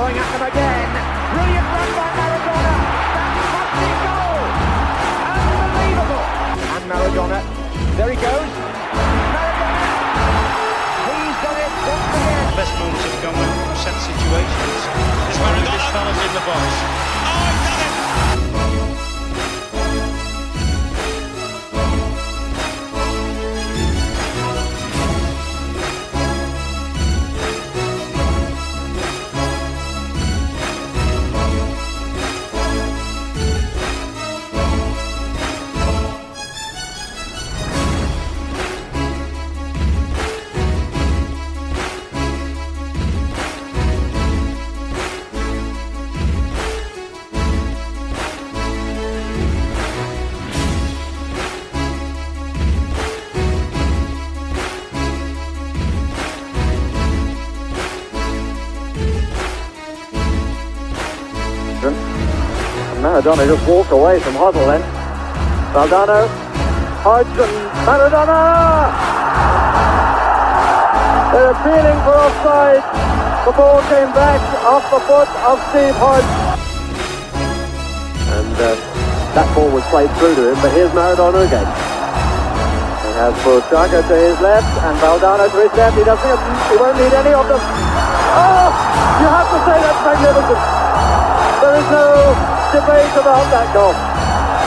Going at them again. Brilliant run by Maradona. That must be goal. Unbelievable. And Maradona. There he goes. Maradona. He's done it once again. Best moments have come when set situations. There's Maradona. This fella's in the box. Oh, he's done it. Maradona just walked away from Hoddle then. Valdano, Hodgson, Maradona! They're appealing for offside. The ball came back off the foot of Steve Hodge. And that ball was played through to him, but here's Maradona again. He has Buchaga to his left and Valdano to his left. He won't need any of them. Oh! You have to say that's magnificent. There is no debate about that goal.